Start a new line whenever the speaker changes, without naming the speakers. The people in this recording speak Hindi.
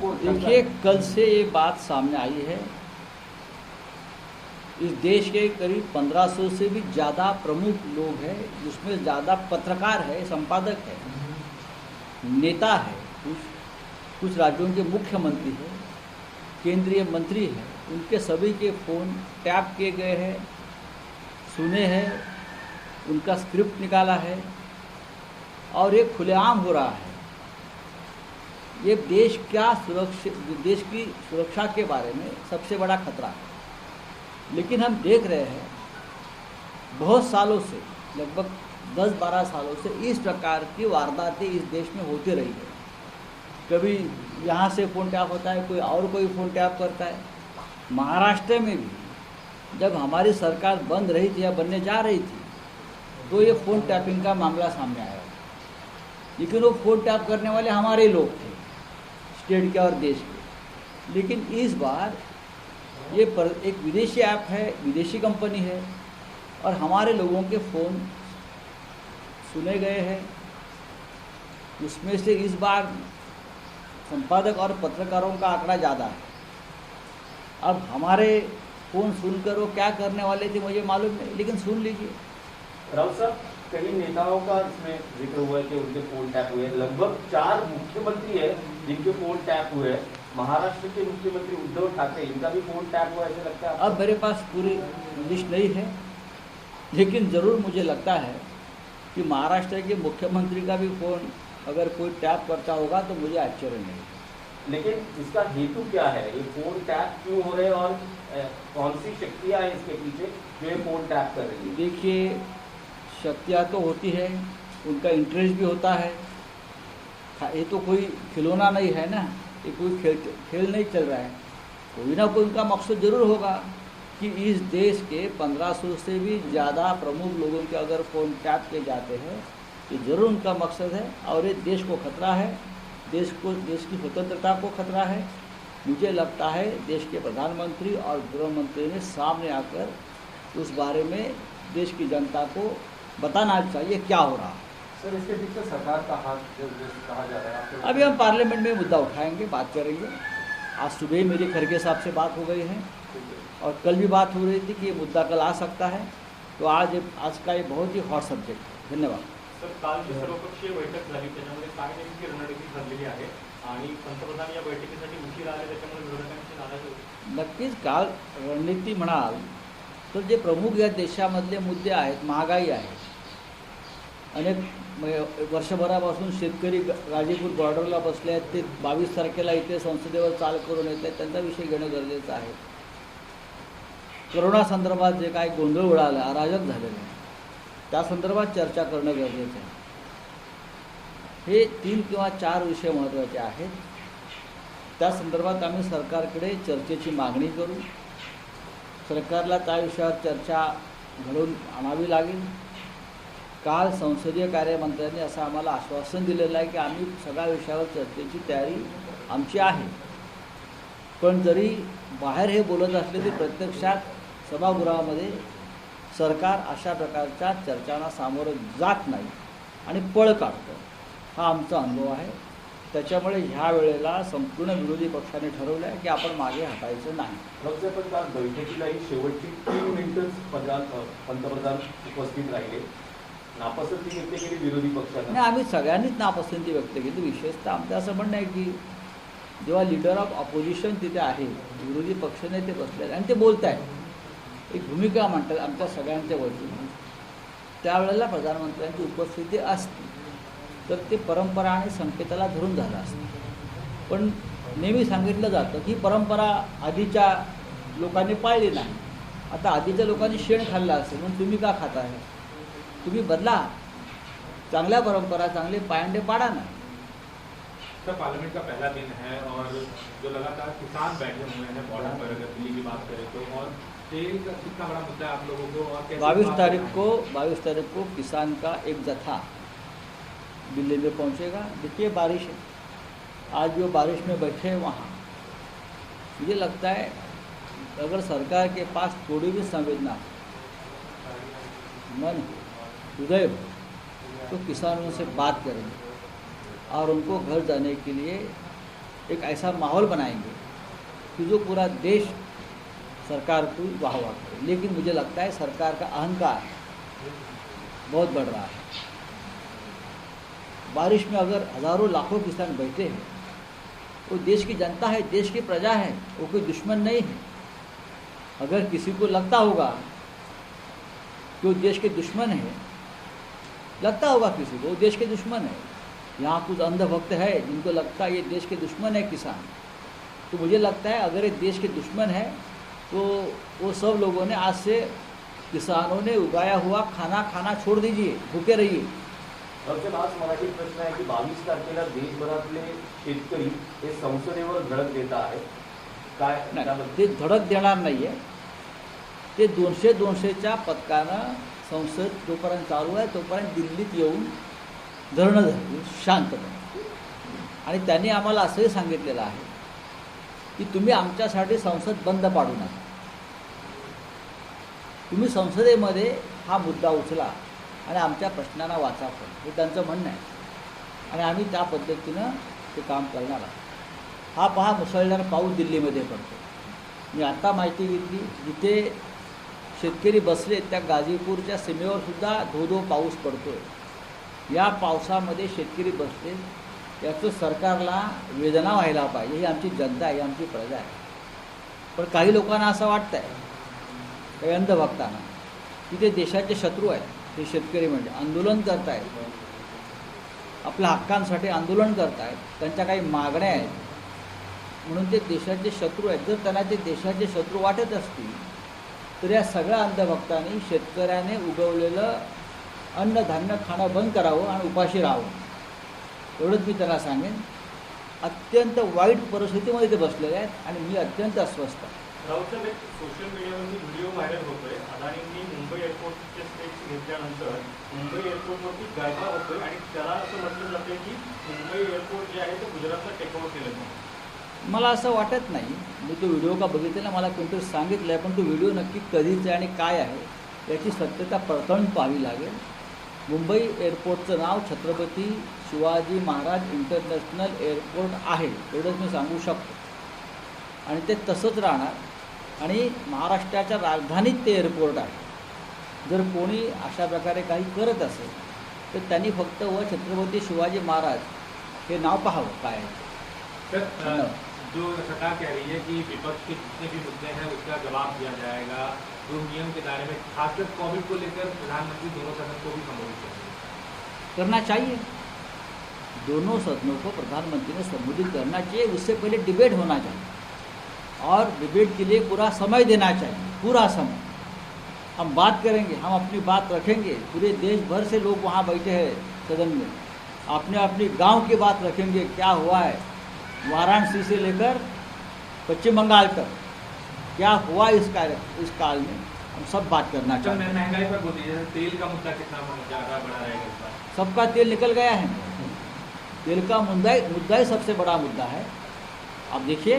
आपको
देखिए, कल से ये बात सामने आई है। इस देश के करीब 1500 से भी ज़्यादा प्रमुख लोग हैं, जिसमें ज़्यादा पत्रकार है, संपादक है, नेता है, कुछ राज्यों के मुख्यमंत्री हैं, केंद्रीय मंत्री हैं, उनके सभी के फ़ोन टैप किए गए हैं, सुने हैं, उनका स्क्रिप्ट निकाला है और ये खुलेआम हो रहा है। ये देश की सुरक्षा के बारे में सबसे बड़ा खतरा है। लेकिन हम देख रहे हैं बहुत सालों से, लगभग 10-12 सालों से इस प्रकार की वारदातें इस देश में होती रही है। कभी यहाँ से फ़ोन टैप होता है, कोई फ़ोन टैप करता है। महाराष्ट्र में भी जब हमारी सरकार बंद रही थी या बनने जा रही थी तो ये फ़ोन टैपिंग का मामला सामने आया, लेकिन वो फ़ोन टैप करने वाले हमारे लोग थे, स्टेट के और देश के। लेकिन इस बार ये एक विदेशी ऐप है, विदेशी कंपनी है और हमारे लोगों के फ़ोन सुने गए हैं। उसमें से इस बार संपादक और पत्रकारों का आंकड़ा ज़्यादा है। अब हमारे फ़ोन सुनकर वो क्या करने वाले थे मुझे मालूम नहीं, लेकिन सुन लीजिए।
राउत साहब, कई नेताओं का इसमें जिक्र हुआ है कि उनके फोन टैप हुए। लगभग 4 मुख्यमंत्री है जिनके फोन टैप हुए हैं। महाराष्ट्र के मुख्यमंत्री उद्धव ठाकरे, इनका भी फोन टैप हुआ ऐसा लगता है?
अब मेरे पास पूरी लिस्ट नहीं है, लेकिन ज़रूर मुझे लगता है कि महाराष्ट्र के मुख्यमंत्री का भी फ़ोन अगर कोई टैप करता होगा तो मुझे आश्चर्य नहीं।
लेकिन इसका हेतु क्या है? ये फोन टैप क्यों हो रहे हैं और कौन सी शक्तियाँ हैं इसके पीछे जो ये फोन टैप कर रही है?
देखिए, शक्तियाँ तो होती है, उनका इंटरेस्ट भी होता है। ये तो कोई खिलौना नहीं है ना, ये कोई खेल नहीं चल रहा है। कोई ना कोई उनका मकसद ज़रूर होगा कि इस देश के 1500 से भी ज़्यादा प्रमुख लोगों के अगर फ़ोन टैप किए जाते हैं, ये ज़रूर उनका मकसद है और ये देश को खतरा है, देश की स्वतंत्रता को खतरा है। मुझे लगता है देश के प्रधानमंत्री और गृह मंत्री ने सामने आकर उस बारे में देश की जनता को बताना चाहिए क्या हो रहा है।
सर, इसके पीछे सरकार का हाथ कहा जा रहा है?
अभी हम पार्लियामेंट में मुद्दा उठाएंगे, बात करेंगे। आज सुबह ही मेरी खड़गे साहब से बात हो गई है और कल भी बात हो रही थी कि ये मुद्दा कल आ सकता है। तो आज का ये बहुत ही हॉट सब्जेक्ट है। धन्यवाद
सर। काल जी सर्वपक्षीय बैठक झाली, त्याच्यामध्ये काय नेमकी रणनीती ठरलेली आहे आणि पंतप्रधान या बैठकीसाठी उशीर आले, त्याच्यामुळे विरोधकांची नाराजी होती?
नक्कीच काल रणनीती म्हणाल तर जे प्रमुख या देशामधले मुद्दे आहेत, महागाई आहे, अनेक वर्षभरापासून शेतकरी गाजीपूर बॉर्डरला बसले आहेत, ते 22 तारखेला इथे संसदेवर चाल करून येत आहेत, त्यांचा विषय घेणं गरजेचं आहे। कोरोना संदर्भात जे काय गोंधळ उडाला, अराजक झालेलं आहे, त्या संदर्भात चर्चा करणं गरजेचं आहे। हे 3 किंवा 4 विषय महत्त्वाचे आहेत। त्या संदर्भात आम्ही सरकारकडे चर्चेची मागणी करू। सरकारला त्या विषयावर चर्चा घडवून आणावी लागेल। काल संसदीय कार्यमंत्र्यांनी असं आम्हाला आश्वासन दिलेलं आहे की आम्ही सगळ्या विषयावर चर्चेची तयारी आमची आहे। पण जरी बाहेर हे बोलत असले तरी प्रत्यक्षात सभागृहामध्ये सरकार अशा प्रकारच्या चर्चांना सामोरं जात नाही आणि पळ काढतं, हा आमचा अनुभव आहे। त्याच्यामुळे ह्या वेळेला संपूर्ण विरोधी पक्षाने ठरवलं आहे की आपण मागे हटायचं नाही।
पण काल बैठकीलाही शेवटची 3 मिनिटच पंतप्रधान उपस्थित राहिले, नापसंती व्यक्त केली विरोधी पक्षाने।
नाही, आम्ही सगळ्यांनीच नापसंती व्यक्त केली। विशेषतः आमचं असं म्हणणं आहे की जेव्हा लीडर ऑफ ऑपोजिशन तिथे आहे, विरोधी पक्षनेते बसले आणि ते बोलत आहेत, एक भूमिका मांडतात आमच्या सगळ्यांच्या वतीने, त्यावेळेला प्रधानमंत्र्यांची उपस्थिती असते तर ते परंपरा आणि संकेताला धरून झालं असतं। पण नेहमी सांगितलं जातं की परंपरा आधीच्या लोकांनी पाळली नाही। आता आधीच्या लोकांनी शेण खाल्लं असेल म्हणून तुम्ही का खाताय? तुम्ही बदला, चांगल्या परंपरा, चांगले पायंडे पाडा ना।
सर, पार्लियामेंट का पहला दिन है और जो लगातार किसान बैठे हुए हैं बॉर्डर पर, अगर दिल्ली की बात करें तो, और तेल का कितना बड़ा मुद्दा है आप लोगों को? और
22 तारीख को किसान का एक जत्था दिल्ली में पहुंचेगा। देखिए, बारिश है, आज जो बारिश में बैठे हैं वहाँ, मुझे लगता है अगर सरकार के पास थोड़ी भी संवेदना, मन, हृदय हो तो किसानों से बात करेंगे और उनको घर जाने के लिए एक ऐसा माहौल बनाएंगे कि जो पूरा देश सरकार को वाह वाह करे। लेकिन मुझे लगता है सरकार का अहंकार बहुत बढ़ रहा है। बारिश में अगर हज़ारों लाखों किसान बैठे हैं, वो देश की जनता है, देश की प्रजा है, वो कोई दुश्मन नहीं है। अगर किसी को लगता होगा कि वो देश के दुश्मन है, लगता होगा किसी को वो देश के दुश्मन है, यहाँ कुछ अंधभक्त है जिनको लगता है ये देश के दुश्मन है किसान, तो मुझे लगता है अगर ये देश के दुश्मन है तो वो सब लोगों ने आज से किसानों ने उगाया हुआ खाना खाना छोड़ दीजिए, भूखे रहिए।
सबसे खास मराठी प्रश्न आहे की 22 तारखेला देशभरातले शेतकरी हे संसदेवर धडक देत आहे, काय
नाही, ते धडक देणार नाही आहे। ते 200-200च्या पथकानं संसद जोपर्यंत चालू आहे तोपर्यंत दिल्लीत येऊन धरणं धरतील शांतपणे। आणि त्यांनी आम्हाला असंही सांगितलेलं आहे की तुम्ही आमच्यासाठी संसद बंद पाडू नका, तुम्ही संसदेमध्ये हा मुद्दा उचला आणि आमच्या प्रश्नांना वाचा पण, हे त्यांचं म्हणणं आहे आणि आम्ही त्या पद्धतीनं ते काम करणार आहोत। हा पहा मुसळधार पाऊस दिल्लीमध्ये पडतो। मी आता माहिती घेतली, जिथे शेतकरी बसले त्या गाझीपूरच्या सीमेवर सुद्धा धो पाऊस पडतोय। या पावसामध्ये शेतकरी बसले, याचं सरकारला वेदना व्हायला पाहिजे। ही आमची जनता आहे, आमची प्रजा आहे। पण काही लोकांना असं वाटतं आहे, काही अंधभक्तांना, की ते देशाचे शत्रू आहेत। ते शेतकरी म्हणजे आंदोलन करत आहेत, आपल्या हक्कांसाठी आंदोलन करत आहेत, त्यांच्या काही मागण्या आहेत म्हणून ते देशाचे शत्रू आहेत। जर त्यांना ते देशाचे शत्रू वाटत असतील तर या सगळ्या अंधभक्तांनी शेतकऱ्याने उगवलेलं अन्नधान्य खाणं बंद करावं आणि उपाशी राहावं, एवढंच मी त्यांना सांगेन। अत्यंत वाईट परिस्थितीमध्ये ते बसलेले आहेत आणि मी अत्यंत अस्वस्थ आहे।
राऊत साहेब, एक सोशल मीडियावरती व्हिडिओ व्हायरल होतोय, अदानींनी मुंबई एअरपोर्टचे स्टेप्स घेतल्यानंतर मुंबई एअरपोर्टवरती गरबा होतोय आणि त्याला असं म्हटलं जातंय की मुंबई एअरपोर्ट जे आहे ते गुजरातला टेकओव्हर केलं जातं।
मला असं वाटत नाही। मी तो व्हिडिओ का बघितलेला, मला कोणतरी सांगितलं आहे, पण तो व्हिडिओ नक्की कधीचा आहे आणि काय आहे याची सत्यता पडताळून पाहावी लागेल। मुंबई एअरपोर्टचं नाव छत्रपती शिवाजी महाराज इंटरनॅशनल एअरपोर्ट आहे, एवढंच मी सांगू शकतो आणि ते तसंच राहणार। आणि महाराष्ट्राच्या राजधानीत ते एअरपोर्ट आहे। जर कोणी अशा प्रकारे काही करत असेल तर त्यांनी फक्त व छत्रपती शिवाजी महाराज हे नाव पाहावं काय आहे।
सर, जो सरकार कह रही है कि विपक्ष के जितने भी मुद्दे हैं उसका जवाब दिया जाएगा, जो नियम के दायरे में खासकर कोविड को लेकर प्रधानमंत्री दोनों सदन को भी संबोधित
करना चाहिए। दोनों सदनों को प्रधानमंत्री ने संबोधित करना चाहिए, उससे पहले डिबेट होना चाहिए और डिबेट के लिए पूरा समय देना चाहिए, पूरा समय। हम बात करेंगे, हम अपनी बात रखेंगे, पूरे देश भर से लोग वहाँ बैठे हैं सदन में, अपने अपनी गांव की बात रखेंगे, क्या हुआ है वाराणसी से लेकर पश्चिम बंगाल तक, क्या हुआ इस काल में, हम सब बात करना चाहते हैं।
महंगाई पर बोल दीजिए, तेल का मुद्दा कितना ज़्यादा बड़ा रहेगा इस बार?
सबका तेल निकल गया है, तेल का मुद्दा ही सबसे बड़ा मुद्दा है। आप देखिए